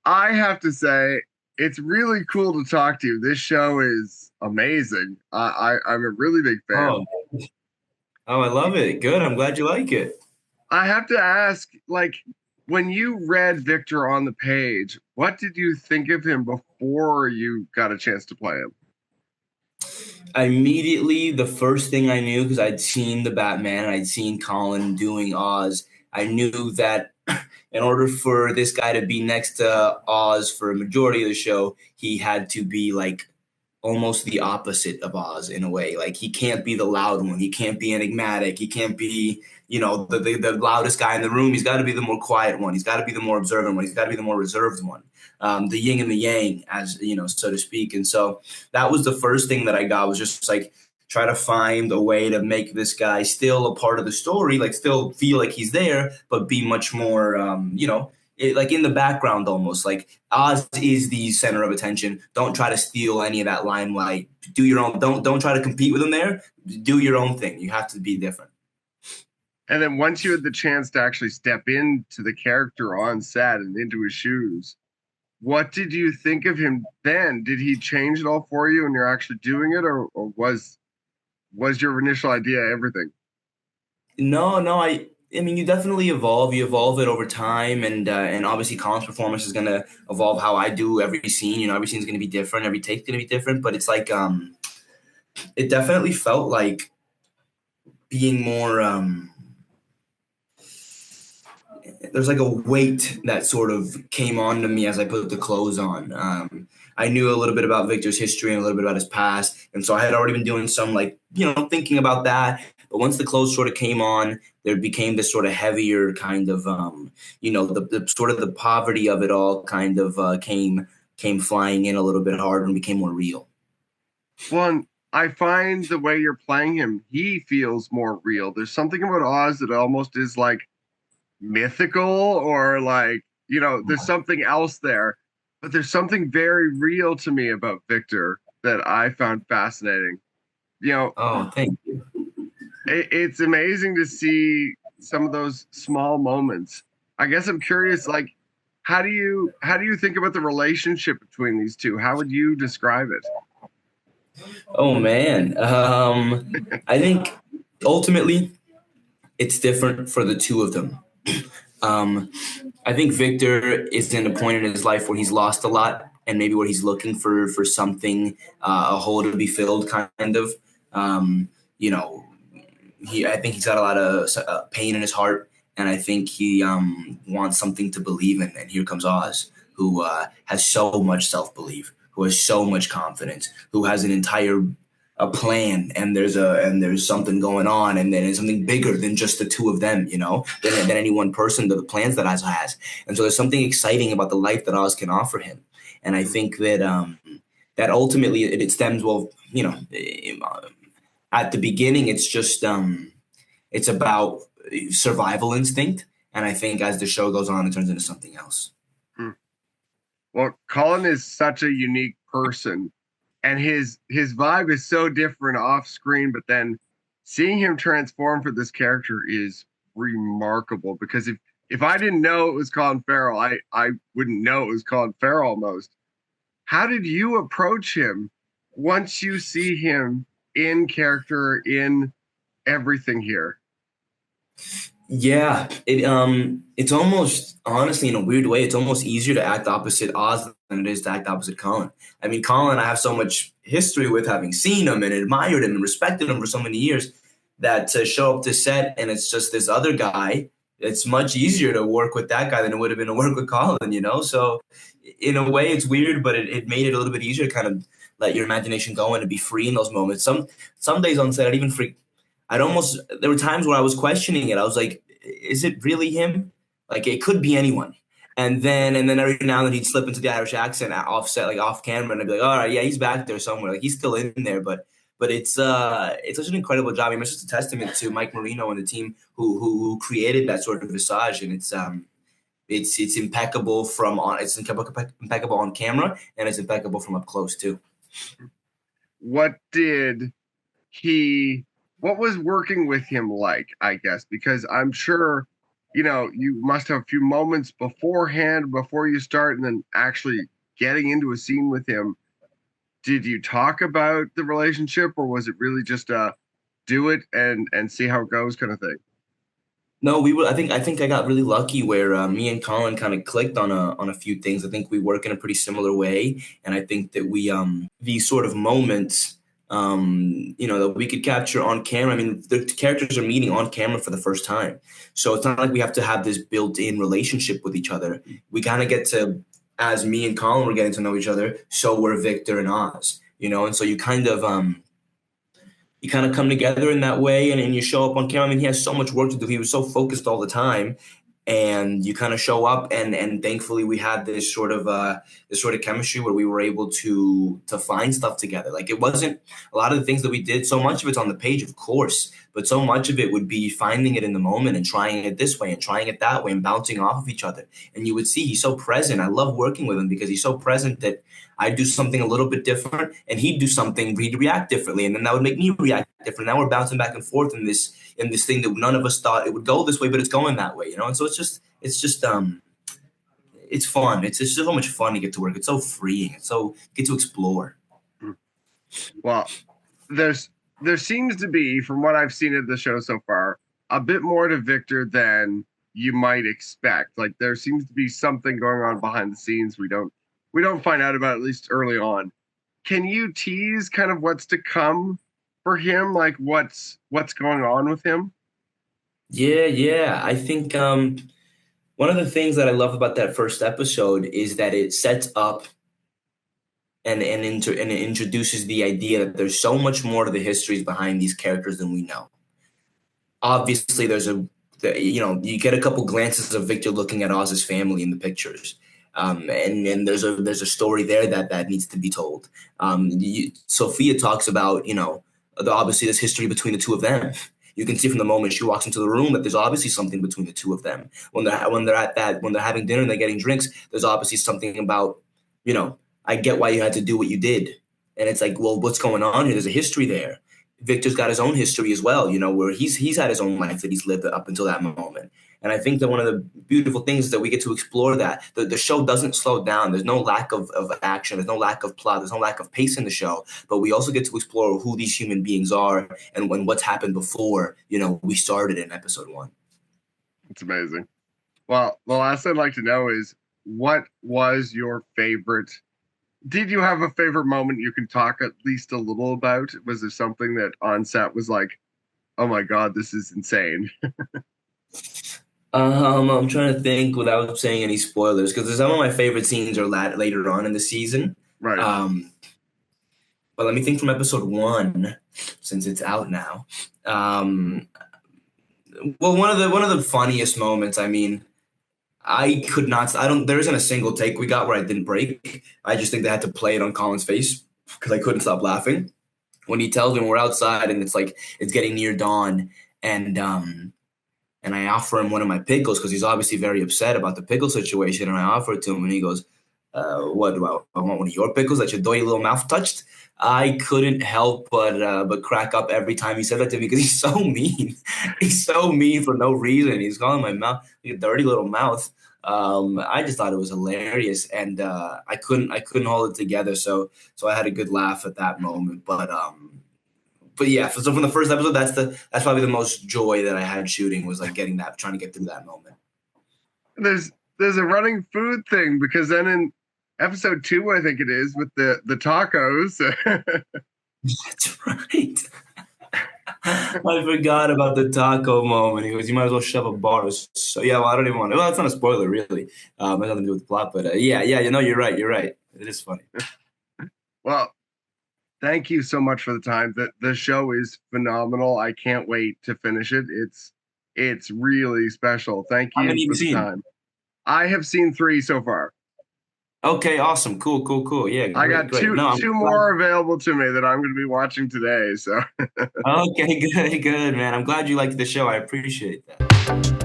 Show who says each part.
Speaker 1: I have to say, it's really cool to talk to you. This show is amazing. I'm a really big fan.
Speaker 2: Oh, oh, I love it. Good. I'm glad you like it.
Speaker 1: I have to ask, like, when you read Victor on the page, what did you think of him before you got a chance to play him?
Speaker 2: Immediately, the first thing I knew, because I'd seen the Batman and I'd seen Colin doing Oz, I knew that in order for this guy to be next to Oz for a majority of the show, he had to be like almost the opposite of Oz in a way. Like he can't be the loud one. He can't be enigmatic. He can't be, the loudest guy in the room. He's got to be the more quiet one. He's got to be the more observant one. He's got to be the more reserved one. The yin and the yang, as so to speak. And so that was the first thing that I got was just like try to find a way to make this guy still a part of the story, like still feel like he's there, but be much more, like in the background almost. Like Oz is the center of attention. Don't try to steal any of that limelight. Do your own. Don't try to compete with him there. Do your own thing. You have to be different.
Speaker 1: And then once you had the chance to actually step into the character on set and into his shoes, what did you think of him then? Did he change it all for you and you're actually doing it, or was your initial idea everything?
Speaker 2: No, no. I mean, you definitely evolve. You evolve it over time, and obviously, Colin's performance is gonna evolve how I do every scene. Every scene's gonna be different. Every take's gonna be different. But it's like, it definitely felt like being more. There's like a weight that sort of came on to me as I put the clothes on. I knew a little bit about Victor's history and a little bit about his past, and so I had already been doing some like thinking about that. But once the clothes sort of came on, there became this sort of heavier kind of the sort of the poverty of it all kind of came flying in a little bit harder and became more real.
Speaker 1: One, I find the way you're playing him, he feels more real. There's something about Oz that almost is like mythical, or like, there's something else there. But there's something very real to me about Victor that I found fascinating. You know,
Speaker 2: Oh, thank you.
Speaker 1: it's amazing to see some of those small moments. I guess I'm curious, like, how do you think about the relationship between these two? How would you describe it?
Speaker 2: Oh man, I think ultimately it's different for the two of them. Um, I think Victor is in a point in his life where he's lost a lot, and maybe where he's looking for something, a hole to be filled, kind of. Um, you know, I think he's got a lot of pain in his heart, and I think he wants something to believe in. And here comes Oz, who has so much self belief, who has so much confidence, who has an entire a plan, and there's something going on, and then it's something bigger than just the two of them, than any one person, the plans that Oz has. And so there's something exciting about the life that Oz can offer him. And I think that that ultimately it stems, well, at the beginning it's just it's about survival instinct, and I think as the show goes on it turns into something else.
Speaker 1: Hmm. Well, Colin is such a unique person, and his vibe is so different off screen, but then seeing him transform for this character is remarkable, because if I didn't know it was Colin Farrell, I wouldn't know it was Colin Farrell almost. How did you approach him once you see him in character, in everything here?
Speaker 2: Yeah, it's almost, honestly, in a weird way, it's almost easier to act opposite Oz than it is to act opposite Colin. I mean, Colin, I have so much history with, having seen him and admired him and respected him for so many years, that to show up to set and it's just this other guy, it's much easier to work with that guy than it would have been to work with Colin. So in a way, it's weird, but it made it a little bit easier to kind of let your imagination go and to be free in those moments. Some days on set, there were times where I was questioning it. I was like, is it really him? Like, it could be anyone. And then every now and then he'd slip into the Irish accent offset, like off camera, and I'd be like, all right, yeah, he's back there somewhere. Like, he's still in there, but it's such an incredible job. I mean, it's just a testament to Mike Marino and the team who created that sort of visage, and it's impeccable impeccable on camera, and it's impeccable from up close too.
Speaker 1: What did he what was working with him like, I guess, because I'm sure you must have a few moments beforehand before you start, and then actually getting into a scene with him. Did you talk about the relationship, or was it really just a do it and see how it goes kind of thing?
Speaker 2: No, we were. I think I got really lucky where me and Colin kind of clicked on a few things. I think we work in a pretty similar way, and I think that we these sort of moments that we could capture on camera. I mean, the characters are meeting on camera for the first time, so it's not like we have to have this built-in relationship with each other. We kind of get to, as me and Colin were getting to know each other, so were Victor and Oz. And so you kind of come together in that way, and you show up on camera. I mean, he has so much work to do. He was so focused all the time, and you kind of show up, and thankfully we had this sort of chemistry where we were able to find stuff together. Like, it wasn't a lot of the things that we did. So much of it's on the page, of course, but so much of it would be finding it in the moment and trying it this way and trying it that way and bouncing off of each other. And you would see he's so present. I love working with him because he's so present that I'd do something a little bit different and he'd do something, he'd react differently, and then that would make me react different. Now we're bouncing back and forth in this thing that none of us thought it would go this way, but it's going that way, And so it's fun. It's just so much fun to get to work. It's so freeing. It's so you get to explore.
Speaker 1: Well, there seems to be, from what I've seen of the show so far, a bit more to Victor than you might expect. Like, there seems to be something going on behind the scenes we don't find out about, at least early on. Can you tease kind of what's to come for him? Like, what's going on with him?
Speaker 2: Yeah. I think one of the things that I love about that first episode is that it sets up and it introduces the idea that there's so much more to the histories behind these characters than we know. Obviously, you get a couple glances of Victor looking at Oz's family in the pictures. And there's a story there that needs to be told. Sophia talks about, obviously there's history between the two of them. You can see from the moment she walks into the room that there's obviously something between the two of them. When they're having dinner and they're getting drinks, there's obviously something about, I get why you had to do what you did. And it's like, well, what's going on here? There's a history there. Victor's got his own history as well, where he's had his own life that he's lived up until that moment. And I think that one of the beautiful things is that we get to explore that. The show doesn't slow down. There's no lack of action. There's no lack of plot. There's no lack of pace in the show. But we also get to explore who these human beings are and what's happened before, we started in episode 1.
Speaker 1: It's amazing. Well, the last I'd like to know is, what was your favorite? Did you have a favorite moment you can talk at least a little about? Was there something that on set was like, oh my God, this is insane?
Speaker 2: I'm trying to think without saying any spoilers, because some of my favorite scenes are later on in the season.
Speaker 1: Right.
Speaker 2: But let me think from episode 1, since it's out now. Well, one of the funniest moments, I mean, there isn't a single take we got where I didn't break. I just think they had to play it on Colin's face because I couldn't stop laughing. When he tells me we're outside and it's like, it's getting near dawn, and I offer him one of my pickles because he's obviously very upset about the pickle situation, and I offer it to him and he goes, what do I want one of your pickles that your dirty little mouth touched? I couldn't help but crack up every time he said that to me because he's so mean. He's so mean for no reason. He's calling my mouth a dirty little mouth. I just thought it was hilarious, and I couldn't hold it together. So I had a good laugh at that moment. But yeah, so from the first episode, that's probably the most joy that I had shooting, was like trying to get through that moment.
Speaker 1: There's a running food thing, because then in episode 2, I think it is, with the tacos.
Speaker 2: That's right. I forgot about the taco moment. He goes, you might as well shove a bar. So yeah, well, I don't even want to. Well, that's not a spoiler, really. It has nothing to do with the plot, but yeah, you're right. It is funny.
Speaker 1: Well, thank you so much for the time. The show is phenomenal. I can't wait to finish it. It's really special. Thank you for the time. I have seen 3 so far.
Speaker 2: Okay, awesome. Cool. Yeah, great,
Speaker 1: I got
Speaker 2: great.
Speaker 1: two more available to me that I'm going to be watching today. So
Speaker 2: okay, good, man. I'm glad you liked the show. I appreciate that.